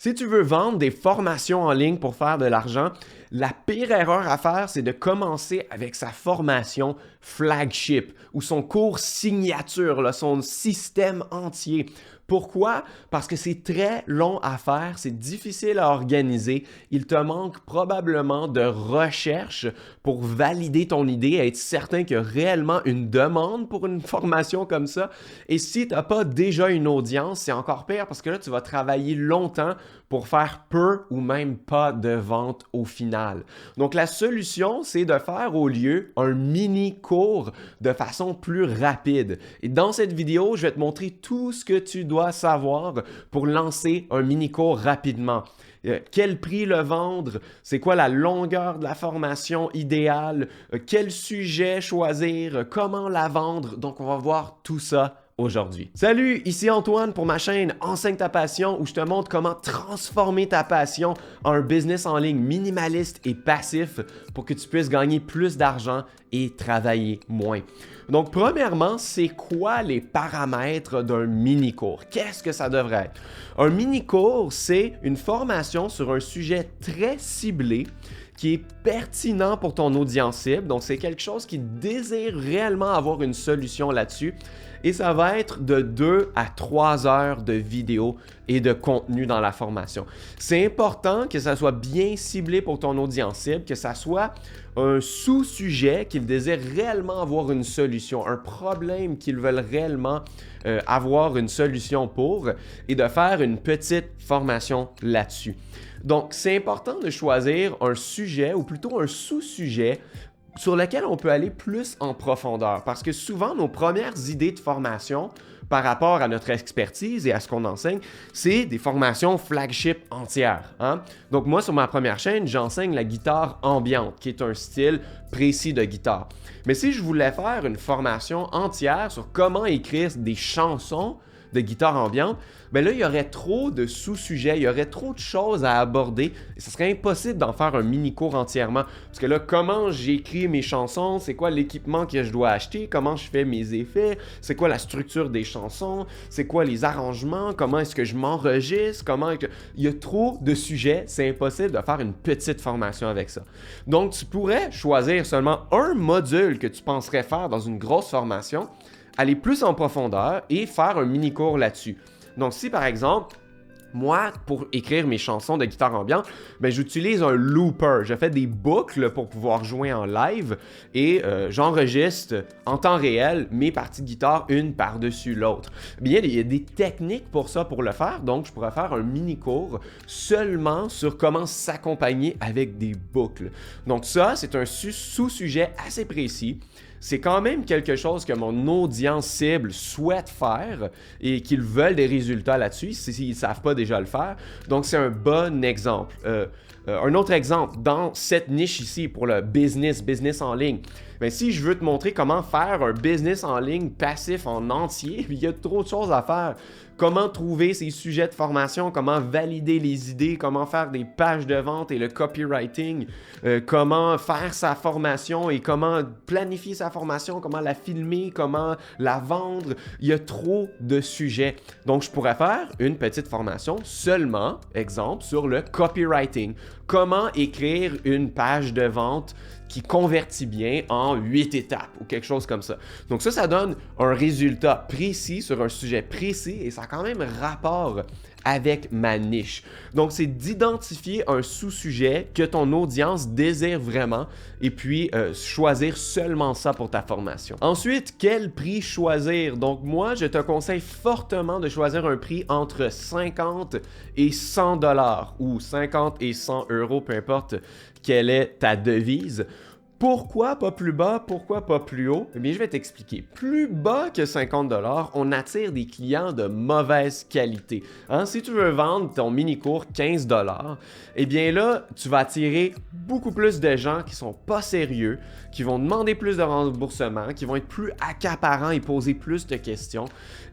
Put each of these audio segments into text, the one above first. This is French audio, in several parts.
Si tu veux vendre des formations en ligne pour faire de l'argent, la pire erreur à faire, c'est de commencer avec sa formation flagship ou son cours signature, là, son système entier. Pourquoi? Parce que c'est très long à faire, c'est difficile à organiser. Il te manque probablement de recherche pour valider ton idée, être certain qu'il y a réellement une demande pour une formation comme ça. Et si tu n'as pas déjà une audience, c'est encore pire parce que là, tu vas travailler longtemps pour faire peu ou même pas de vente au final. Donc, la solution, c'est de faire au lieu un mini-cours de façon plus rapide. Et dans cette vidéo, je vais te montrer tout ce que tu dois savoir pour lancer un mini-cours rapidement. Quel prix le vendre? C'est quoi la longueur de la formation idéale? Quel sujet choisir? Comment la vendre? Donc, on va voir tout ça aujourd'hui. Salut, ici Antoine pour ma chaîne Enseigne ta passion où je te montre comment transformer ta passion en un business en ligne minimaliste et passif pour que tu puisses gagner plus d'argent et travailler moins. Donc, premièrement, c'est quoi les paramètres d'un mini-cours? Qu'est-ce que ça devrait être? Un mini-cours, c'est une formation sur un sujet très ciblé qui est pertinent pour ton audience cible. Donc, c'est quelque chose qui désire réellement avoir une solution là-dessus. Et ça va être de 2 à 3 heures de vidéo et de contenu dans la formation. C'est important que ça soit bien ciblé pour ton audience cible, que ça soit un sous-sujet qu'ils désirent réellement avoir une solution, un problème qu'ils veulent réellement avoir une solution pour et de faire une petite formation là-dessus. Donc, c'est important de choisir un sujet ou plutôt un sous-sujet sur lequel on peut aller plus en profondeur parce que souvent, nos premières idées de formation par rapport à notre expertise et à ce qu'on enseigne, c'est des formations flagship entières. Hein? Donc moi, sur ma première chaîne, j'enseigne la guitare ambiante, qui est un style précis de guitare. Mais si je voulais faire une formation entière sur comment écrire des chansons de guitare ambiante, bien là, il y aurait trop de sous-sujets, il y aurait trop de choses à aborder et ce serait impossible d'en faire un mini-cours entièrement. Parce que là, comment j'écris mes chansons, c'est quoi l'équipement que je dois acheter, comment je fais mes effets, c'est quoi la structure des chansons, c'est quoi les arrangements, comment est-ce que je m'enregistre, Il y a trop de sujets, c'est impossible de faire une petite formation avec ça. Donc, tu pourrais choisir seulement un module que tu penserais faire dans une grosse formation, aller plus en profondeur et faire un mini-cours là-dessus. Donc, si par exemple, moi, pour écrire mes chansons de guitare ambiante, ben, j'utilise un looper. Je fais des boucles pour pouvoir jouer en live et j'enregistre en temps réel mes parties de guitare une par-dessus l'autre. Bien, il y a des techniques pour ça, pour le faire. Donc, je pourrais faire un mini-cours seulement sur comment s'accompagner avec des boucles. Donc ça, c'est un sous-sujet assez précis. C'est quand même quelque chose que mon audience cible souhaite faire et qu'ils veulent des résultats là-dessus s'ils ne savent pas déjà le faire. Donc, c'est un bon exemple. Un autre exemple, dans cette niche ici pour le business en ligne, bien, si je veux te montrer comment faire un business en ligne passif en entier, il y a trop de choses à faire. Comment trouver ces sujets de formation, comment valider les idées, comment faire des pages de vente et le copywriting, comment faire sa formation et comment planifier sa formation, comment la filmer, comment la vendre. Il y a trop de sujets. Donc, je pourrais faire une petite formation seulement, exemple, sur le copywriting. Comment écrire une page de vente qui convertit bien en 8 étapes ou quelque chose comme ça. Donc ça donne un résultat précis sur un sujet précis et ça a quand même rapport avec ma niche. Donc c'est d'identifier un sous-sujet que ton audience désire vraiment et puis choisir seulement ça pour ta formation. Ensuite, quel prix choisir? Donc moi, je te conseille fortement de choisir un prix entre 50 et 100 $ ou 50 et 100 €, peu importe quelle est ta devise. Pourquoi pas plus bas? Pourquoi pas plus haut? Eh bien, je vais t'expliquer. Plus bas que 50 $, on attire des clients de mauvaise qualité. Hein? Si tu veux vendre ton mini-cours 15 $, eh bien là, tu vas attirer beaucoup plus de gens qui sont pas sérieux, qui vont demander plus de remboursement, qui vont être plus accaparants et poser plus de questions.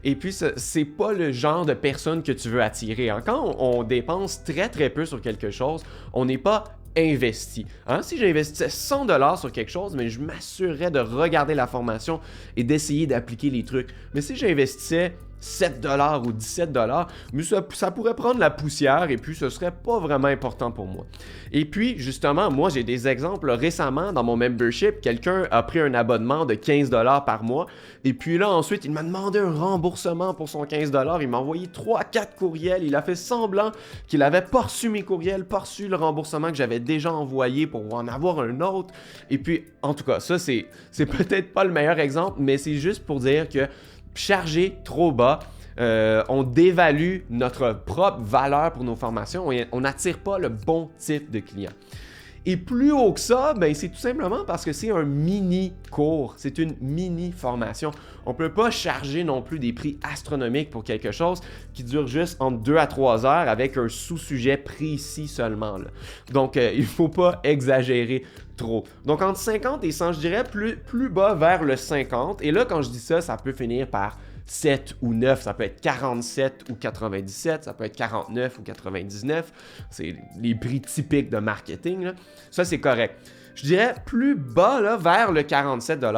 Et puis, c'est pas le genre de personne que tu veux attirer. Hein? Quand on dépense très très peu sur quelque chose, on n'est pas investi. Hein? Si j'investissais 100 $ sur quelque chose, mais je m'assurerais de regarder la formation et d'essayer d'appliquer les trucs. Mais si j'investissais 7 $ ou 17 $, mais ça pourrait prendre la poussière et puis ce serait pas vraiment important pour moi. Et puis, justement, moi, j'ai des exemples. Récemment, dans mon membership, quelqu'un a pris un abonnement de 15 $ par mois et puis là, ensuite, il m'a demandé un remboursement pour son 15 $. Il m'a envoyé 3-4 courriels. Il a fait semblant qu'il avait pas reçu mes courriels, pas reçu le remboursement que j'avais déjà envoyé pour en avoir un autre. Et puis, en tout cas, ça, c'est peut-être pas le meilleur exemple, mais c'est juste pour dire que charger trop bas, on dévalue notre propre valeur pour nos formations et on n'attire pas le bon type de client. Et plus haut que ça, ben, c'est tout simplement parce que c'est un mini-cours, c'est une mini-formation. On ne peut pas charger non plus des prix astronomiques pour quelque chose qui dure juste entre 2 à 3 heures avec un sous-sujet précis seulement, là. Donc, il ne faut pas exagérer trop. Donc, entre 50 et 100, je dirais plus bas vers le 50. Et là, quand je dis ça, ça peut finir par 7 ou 9, ça peut être 47 ou 97, ça peut être 49 ou 99. C'est les prix typiques de marketing, là. Ça, c'est correct. Je dirais plus bas là, vers le 47 $,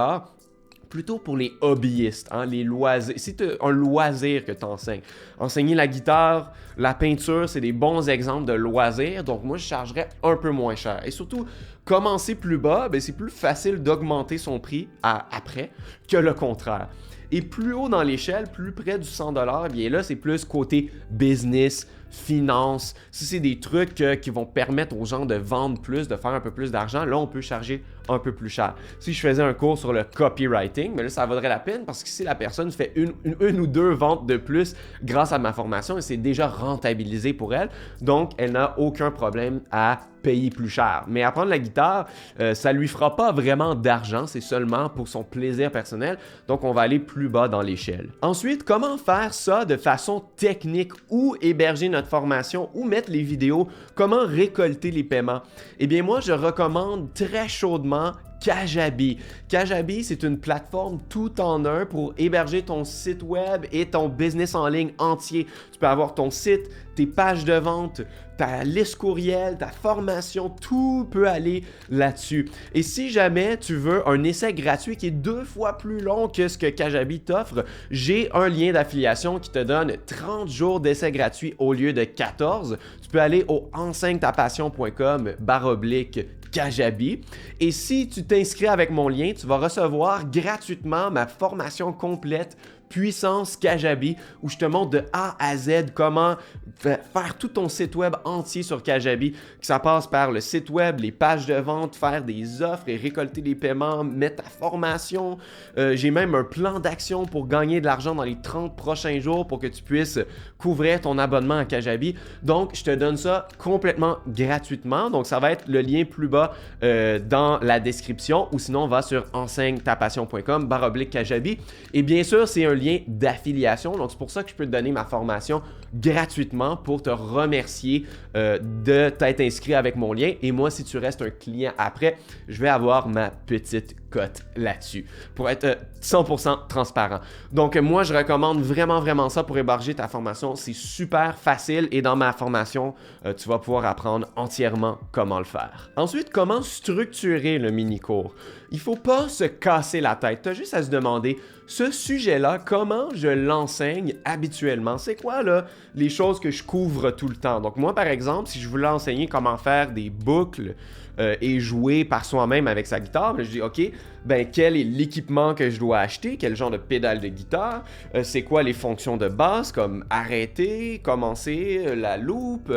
plutôt pour les hobbyistes, hein, les loisirs. Si tu as un loisir que tu enseignes, enseigner la guitare, la peinture, c'est des bons exemples de loisirs. Donc, moi, je chargerais un peu moins cher. Et surtout, commencer plus bas, ben, c'est plus facile d'augmenter son prix après que le contraire. Et plus haut dans l'échelle, plus près du 100 $, bien là, c'est plus côté business, finance. Si c'est des trucs qui vont permettre aux gens de vendre plus, de faire un peu plus d'argent, là, on peut charger un peu plus cher. Si je faisais un cours sur le copywriting, mais là, ça vaudrait la peine parce que si la personne fait une ou deux ventes de plus grâce à ma formation, c'est déjà rentabilisé pour elle. Donc, elle n'a aucun problème à payer plus cher. Mais apprendre la guitare, ça lui fera pas vraiment d'argent, c'est seulement pour son plaisir personnel. Donc, on va aller plus bas dans l'échelle. Ensuite, comment faire ça de façon technique? Où héberger notre formation? Où mettre les vidéos? Comment récolter les paiements? Eh bien, moi, je recommande très chaudement Kajabi. Kajabi, c'est une plateforme tout en un pour héberger ton site web et ton business en ligne entier. Tu peux avoir ton site, tes pages de vente, ta liste courriel, ta formation, tout peut aller là-dessus. Et si jamais tu veux un essai gratuit qui est 2 fois plus long que ce que Kajabi t'offre, j'ai un lien d'affiliation qui te donne 30 jours d'essai gratuit au lieu de 14. Tu peux aller au enseignetapassion.com/Kajabi. Et si tu t'inscris avec mon lien, tu vas recevoir gratuitement ma formation complète Puissance Kajabi, où je te montre de A à Z comment faire tout ton site web entier sur Kajabi, que ça passe par le site web, les pages de vente, faire des offres et récolter des paiements, mettre ta formation. J'ai même un plan d'action pour gagner de l'argent dans les 30 prochains jours pour que tu puisses couvrir ton abonnement à Kajabi. Donc, je te donne ça complètement gratuitement. Donc, ça va être le lien plus bas dans la description ou sinon, va sur enseignetapassion.com/Kajabi. Et bien sûr, c'est un lien d'affiliation. Donc, c'est pour ça que je peux te donner ma formation gratuitement pour te remercier de t'être inscrit avec mon lien. Et moi, si tu restes un client après, je vais avoir ma petite cote là-dessus pour être 100% transparent. Donc, moi, je recommande vraiment ça pour héberger ta formation. C'est super facile et dans ma formation, tu vas pouvoir apprendre entièrement comment le faire. Ensuite, comment structurer le mini-cours? Il ne faut pas se casser la tête. Tu as juste à se demander, ce sujet-là, comment je l'enseigne habituellement? C'est quoi, là, les choses que je couvre tout le temps? Donc, moi, par exemple, si je voulais enseigner comment faire des boucles et jouer par soi-même avec sa guitare, je dis, OK, ben, quel est l'équipement que je dois acheter? Quel genre de pédale de guitare? C'est quoi les fonctions de base comme arrêter, commencer, la loupe?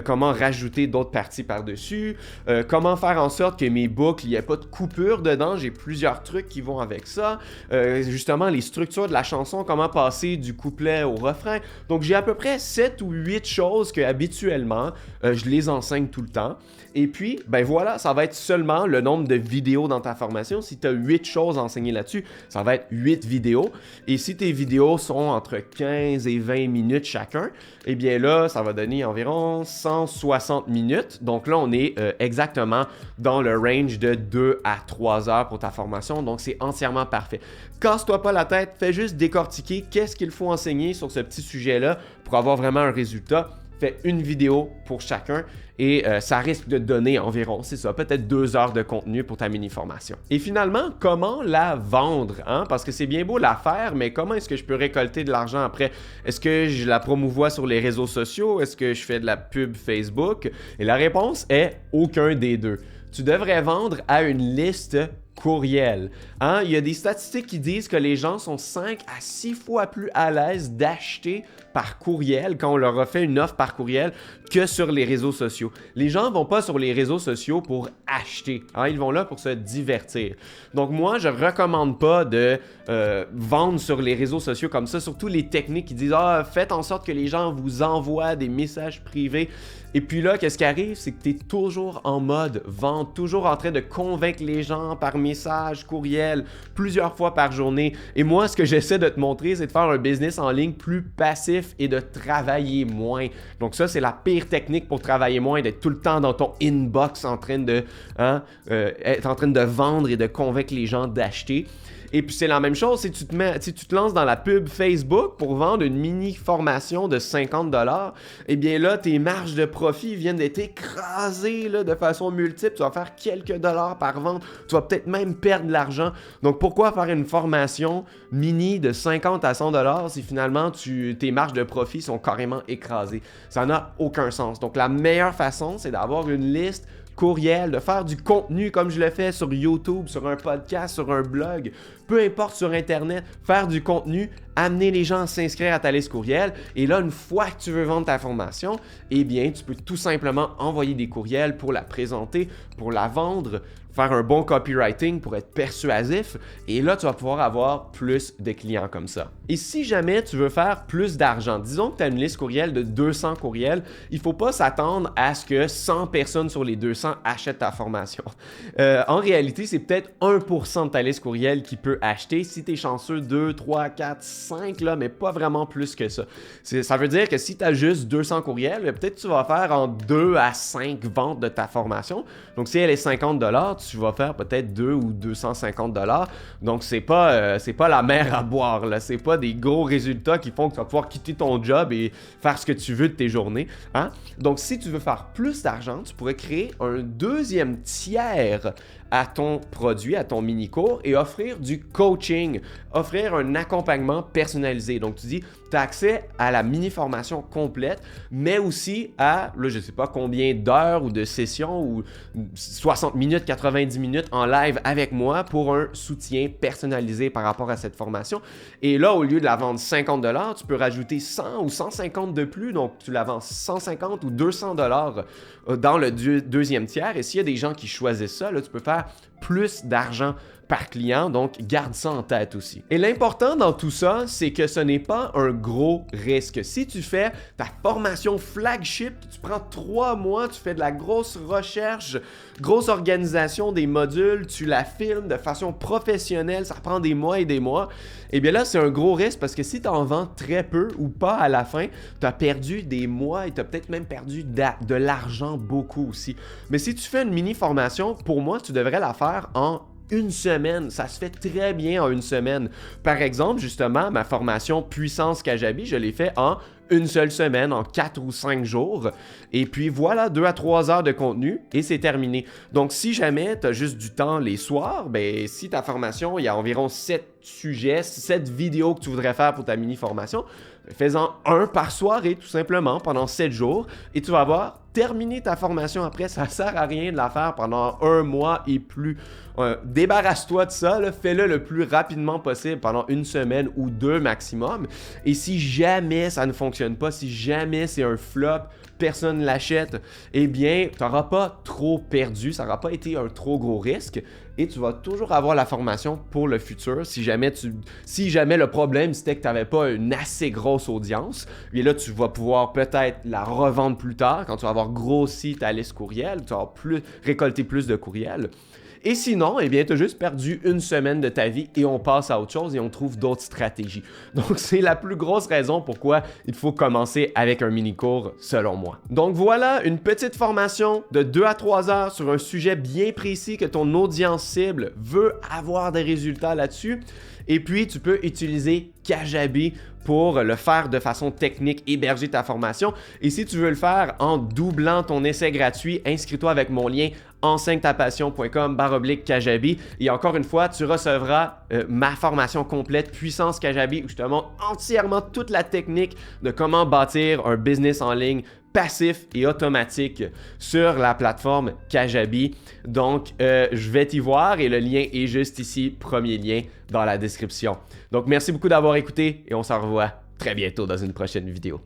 Comment rajouter d'autres parties par-dessus? Comment faire en sorte que mes boucles, il n'y ait pas de coupure dedans? J'ai plusieurs trucs qui vont avec ça. Justement, les structures de la chanson, comment passer du couplet au refrain. Donc, j'ai à peu près 7 ou 8 choses que habituellement, je les enseigne tout le temps. Et puis, ben voilà, ça va être seulement le nombre de vidéos dans ta formation. Si tu as 8 choses à enseigner là-dessus, ça va être 8 vidéos. Et si tes vidéos sont entre 15 et 20 minutes chacun, eh bien là, ça va donner environ 160 minutes. Donc là, on est exactement dans le range de 2 à 3 heures pour ta formation. Donc, c'est entièrement parfait. Casse-toi pas la tête, fais juste décortiquer qu'est-ce qu'il faut enseigner sur ce petit sujet-là pour avoir vraiment un résultat. fais une vidéo pour chacun et ça risque de donner environ, c'est ça, peut-être 2 heures de contenu pour ta mini-formation. Et finalement, comment la vendre? Hein? Parce que c'est bien beau la faire, mais comment est-ce que je peux récolter de l'argent après? Est-ce que je la promouvois sur les réseaux sociaux? Est-ce que je fais de la pub Facebook? Et la réponse est aucun des deux. Tu devrais vendre à une liste courriel. Hein? Il y a des statistiques qui disent que les gens sont 5 à 6 fois plus à l'aise d'acheter par courriel quand on leur a fait une offre par courriel que sur les réseaux sociaux. Les gens ne vont pas sur les réseaux sociaux pour acheter. Hein? Ils vont là pour se divertir. Donc moi, je ne recommande pas de vendre sur les réseaux sociaux comme ça, surtout les techniques qui disent « Ah, faites en sorte que les gens vous envoient des messages privés. » Et puis là, qu'est-ce qui arrive? C'est que tu es toujours en mode vente, toujours en train de convaincre les gens par message, courriel, plusieurs fois par journée. Et moi, ce que j'essaie de te montrer, c'est de faire un business en ligne plus passif et de travailler moins. Donc ça, c'est la pire technique pour travailler moins, d'être tout le temps dans ton inbox en train de, être en train de vendre et de convaincre les gens d'acheter. Et puis c'est la même chose si tu te lances dans la pub Facebook pour vendre une mini formation de 50$, eh bien là, tes marges de profit viennent d'être écrasées là, de façon multiple. Tu vas faire quelques dollars par vente. Tu vas peut-être même perdre de l'argent. Donc pourquoi faire une formation mini de 50 à 100$ si finalement tes marges de profit sont carrément écrasées? Ça n'a aucun sens. Donc la meilleure façon, c'est d'avoir une liste courriel, de faire du contenu comme je le fais sur YouTube, sur un podcast, sur un blog, peu importe sur Internet, faire du contenu, amener les gens à s'inscrire à ta liste courriel. Et là, une fois que tu veux vendre ta formation, eh bien, tu peux tout simplement envoyer des courriels pour la présenter, pour la vendre, faire un bon copywriting pour être persuasif. Et là, tu vas pouvoir avoir plus de clients comme ça. Et si jamais tu veux faire plus d'argent, disons que tu as une liste courriel de 200 courriels, il ne faut pas s'attendre à ce que 100 personnes sur les 200 achètent ta formation. En réalité, c'est peut-être 1% de ta liste courriel qui peut acheter. Si tu es chanceux, 2, 3, 4, 5, là, mais pas vraiment plus que ça. Ça veut dire que si tu as juste 200 courriels, peut-être tu vas faire en 2 à 5 ventes de ta formation. Donc, si elle est 50$, tu vas faire peut-être 2 ou 250$. Donc, c'est pas la mer à boire, là. C'est pas des gros résultats qui font que tu vas pouvoir quitter ton job et faire ce que tu veux de tes journées. Hein? Donc, si tu veux faire plus d'argent, tu pourrais créer un deuxième tiers à ton produit, à ton mini-cours et offrir du coaching, offrir un accompagnement personnalisé. Donc, tu dis, tu as accès à la mini-formation complète, mais aussi à, là, je ne sais pas combien d'heures ou de sessions ou 60 minutes, 90 minutes en live avec moi pour un soutien personnalisé par rapport à cette formation. Et là, au lieu de la vendre 50$, tu peux rajouter 100 ou 150 de plus. Donc, tu la vends 150 ou 200$ dans le deuxième tiers. Et s'il y a des gens qui choisissent ça, là, tu peux faire plus d'argent par client, donc garde ça en tête aussi. Et l'important dans tout ça, c'est que ce n'est pas un gros risque. Si tu fais ta formation flagship, tu prends 3 mois, tu fais de la grosse recherche, grosse organisation des modules, tu la filmes de façon professionnelle, ça prend des mois et des mois, et bien là, c'est un gros risque parce que si tu en vends très peu ou pas à la fin, tu as perdu des mois et tu as peut-être même perdu de l'argent beaucoup aussi. Mais si tu fais une mini-formation, pour moi, tu devrais la faire en une semaine. Ça se fait très bien en une semaine. Par exemple, justement, ma formation Puissance Kajabi, je l'ai fait en une seule semaine, en 4 ou 5 jours. Et puis voilà, 2 à 3 heures de contenu et c'est terminé. Donc, si jamais tu as juste du temps les soirs, ben si ta formation, il y a environ 7 sujets, 7 vidéos que tu voudrais faire pour ta mini-formation, fais-en un par soirée, tout simplement, pendant 7 jours. Et tu vas voir, terminer ta formation après, ça sert à rien de la faire pendant 1 mois et plus. Débarrasse-toi de ça, là, fais-le le plus rapidement possible pendant 1 semaine ou 2 maximum. Et si jamais ça ne fonctionne pas, si jamais c'est un flop, personne ne l'achète, eh bien, tu n'auras pas trop perdu, ça n'aura pas été un trop gros risque et tu vas toujours avoir la formation pour le futur. Si jamais le problème c'était que tu n'avais pas une assez grosse audience, et là, tu vas pouvoir peut-être la revendre plus tard quand tu vas avoir grossi ta liste courriel, tu vas récolter plus de courriels. Et sinon, eh bien, tu as juste perdu une semaine de ta vie et on passe à autre chose et on trouve d'autres stratégies. Donc, c'est la plus grosse raison pourquoi il faut commencer avec un mini-cours, selon moi. Donc, voilà une petite formation de 2 à 3 heures sur un sujet bien précis que ton audience cible veut avoir des résultats là-dessus. Et puis, tu peux utiliser Kajabi pour le faire de façon technique, héberger ta formation. Et si tu veux le faire en doublant ton essai gratuit, inscris-toi avec mon lien enseignetapassion.com/Kajabi. Et encore une fois, tu recevras ma formation complète Puissance Kajabi où je te montre entièrement toute la technique de comment bâtir un business en ligne passif et automatique sur la plateforme Kajabi. Donc, je vais t'y voir et le lien est juste ici, premier lien dans la description. Donc, merci beaucoup d'avoir écouté et on se revoit très bientôt dans une prochaine vidéo.